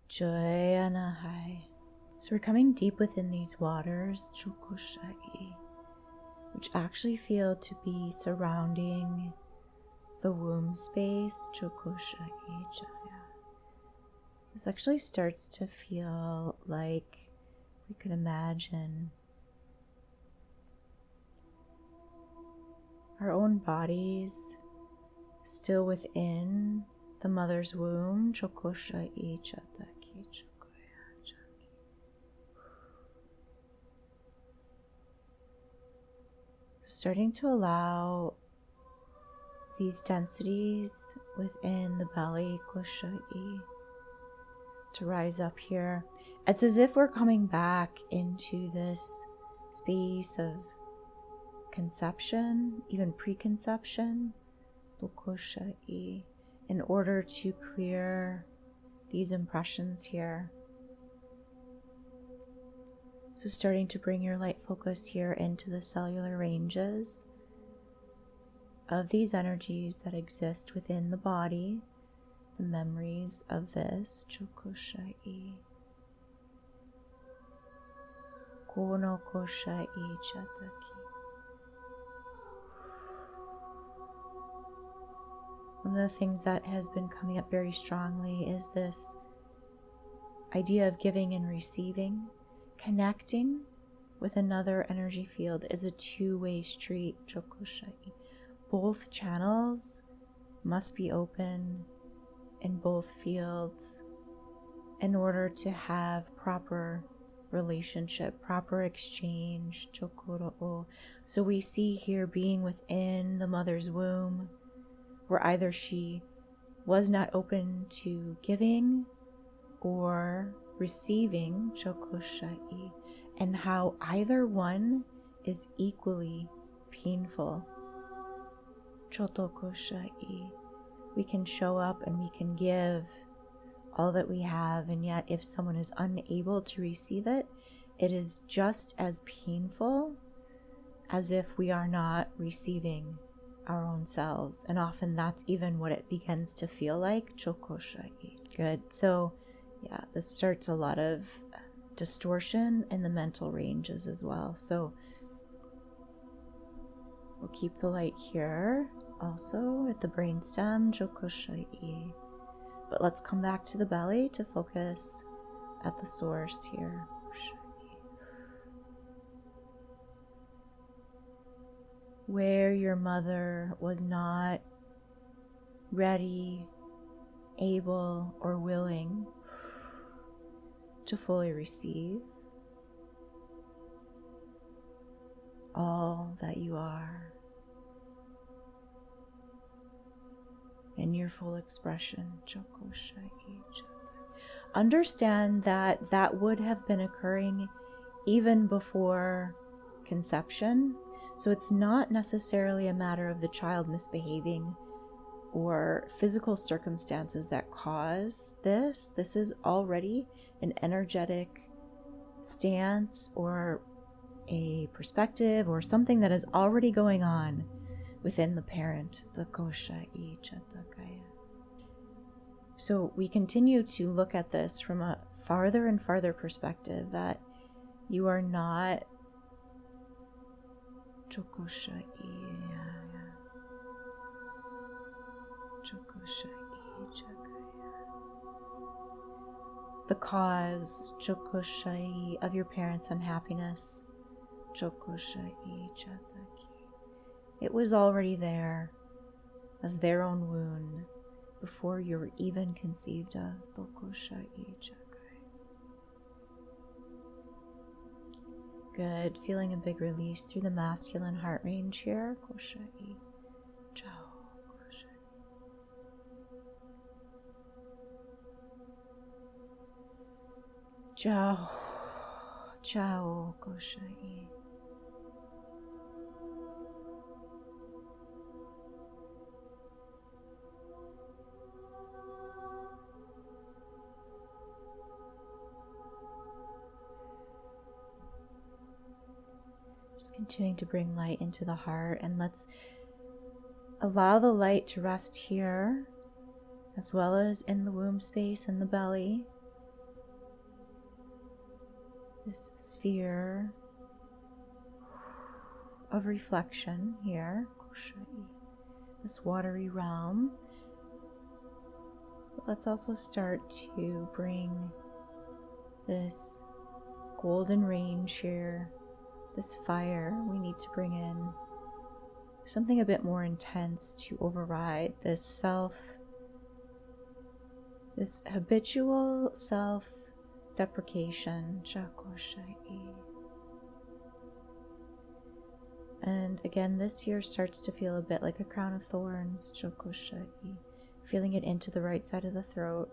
Joyanahai. So we're coming deep within these waters, Chokoshai, which actually feel to be surrounding the womb space, Chokoshai Jaya. This actually starts to feel like we could imagine our own bodies still within the mother's womb, Chokoshai Chataki Chokoya Chaki. Starting to allow these densities within the belly, Koshai, to rise up here. It's as if we're coming back into this space of conception, even preconception, Koshai, in order to clear these impressions here. So starting to bring your light focus here into the cellular ranges of these energies that exist within the body, the memories of this, Chokoshai, Kono Koshai Chataki. One of the things that has been coming up very strongly is this idea of giving and receiving. Connecting with another energy field is a two-way street, Chokoshai. Both channels must be open in both fields in order to have proper relationship, proper exchange, Chokoro. So we see here being within the mother's womb, where either she was not open to giving or receiving, Chokoshai, and how either one is equally painful, Chotokoshai. We can show up and we can give all that we have, and yet if someone is unable to receive it, it is just as painful as if we are not receiving our own selves. And often that's even what it begins to feel like, Chokoshai. Good. So yeah, this starts a lot of distortion in the mental ranges as well. So we'll keep the light here also at the brainstem, Chokoshai. But let's come back to the belly to focus at the source here. Where your mother was not ready, able, or willing to fully receive all that you are in your full expression, Chokoshai. Understand that that would have been occurring even before conception. So it's not necessarily a matter of the child misbehaving or physical circumstances that cause this. This is already an energetic stance or a perspective or something that is already going on within the parent, the Koshai Chatakaya. So we continue to look at this from a farther and farther perspective, that you are not Chokoshai, the cause, Chokoshai, of your parents' unhappiness, Chokoshai Chataki. It was already there as their own wound before you were even conceived of, Tokoshai Chakai. Good. Feeling a big release through the masculine heart range here, Koshai. Ciao. Ciao, ciao, Koshai. Just continuing to bring light into the heart, and let's allow the light to rest here, as well as in the womb space and the belly. this sphere of reflection here, this watery realm. But let's also start to bring this golden range here, this fire. We need to bring in something a bit more intense to override this habitual self-deprecation. And again, this here starts to feel a bit like a crown of thorns. Feeling it into the right side of the throat.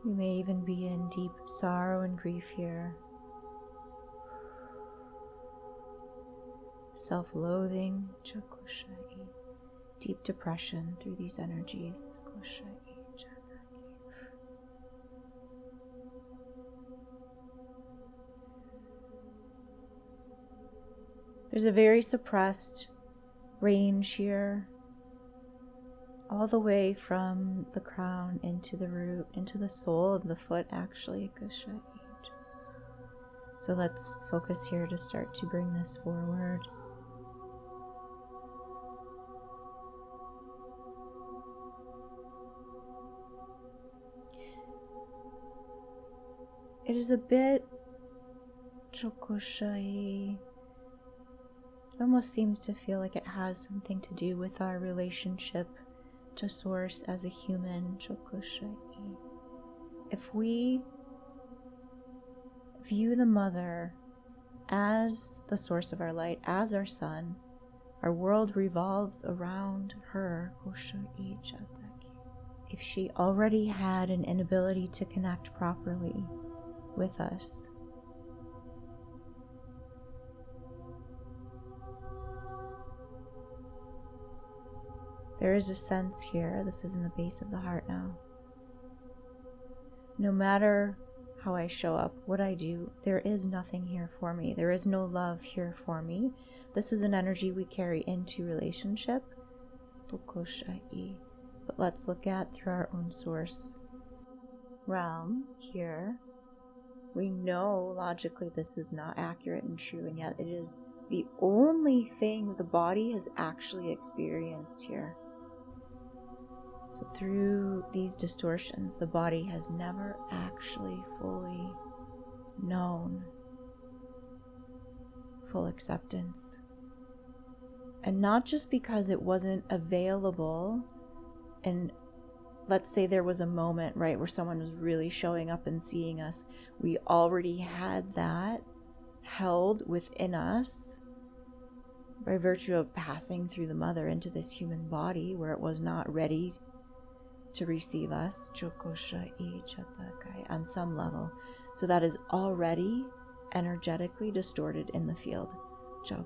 You may even be in deep sorrow and grief here. Self-loathing, deep depression through these energies. There's a very suppressed range here, all the way from the crown into the root, into the sole of the foot, actually. So let's focus here to start to bring this forward. It is a bit chokoshai. It almost seems to feel like it has something to do with our relationship to Source as a human. Chokoshai. If we view the Mother as the source of our light, as our sun, our world revolves around her. If she already had an inability to connect properly with us, there is a sense here, this is in the base of the heart now. No matter how I show up, what I do, there is nothing here for me. There is no love here for me. This is an energy we carry into relationship. But let's look at through our own source realm here. We know logically this is not accurate and true, and yet it is the only thing the body has actually experienced here. So through these distortions, the body has never actually fully known full acceptance. And not just because it wasn't available, and let's say there was a moment, right, where someone was really showing up and seeing us. We already had that held within us by virtue of passing through the Mother into this human body where it was not ready to receive us, on some level. So that is already energetically distorted in the field. So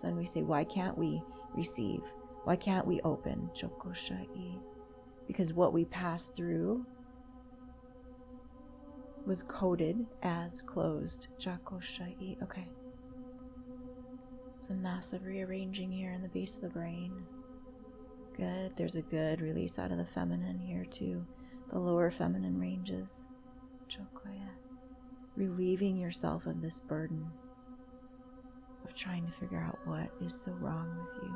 then we say, why can't we receive? Why can't we open? Because what we passed through was coded as closed. Okay. Some massive rearranging here in the base of the brain. Good. There's a good release out of the feminine here too. The lower feminine ranges. Relieving yourself of this burden of trying to figure out what is so wrong with you.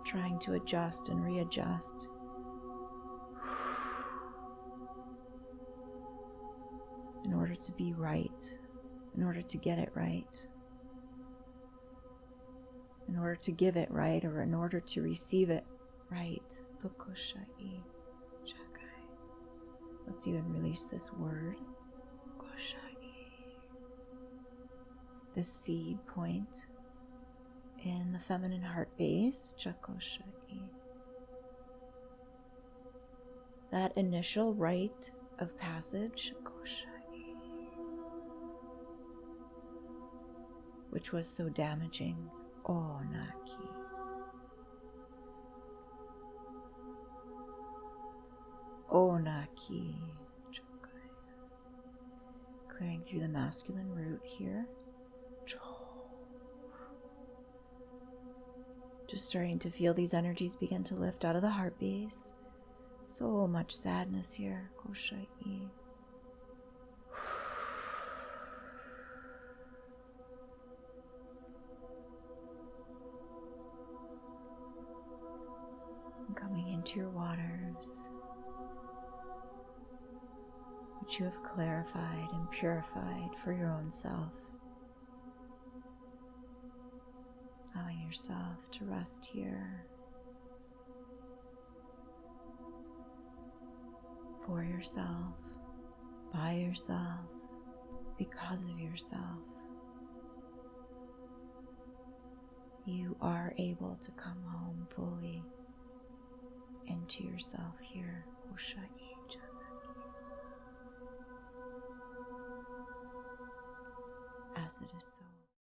Trying to adjust and readjust. In order to be right. In order to get it right. In order to give it right, or in order to receive it right. Let's even release this word. This seed point in the feminine heart base. That initial rite of passage, which was so damaging. Onaki. Onaki. Clearing through the masculine root here. Just starting to feel these energies begin to lift out of the heart base. So much sadness here. Koshai. Coming into your waters, which you have clarified and purified for your own self. Allowing yourself to rest here for yourself, by yourself, because of yourself. You are able to come home fully into yourself here. As it is so.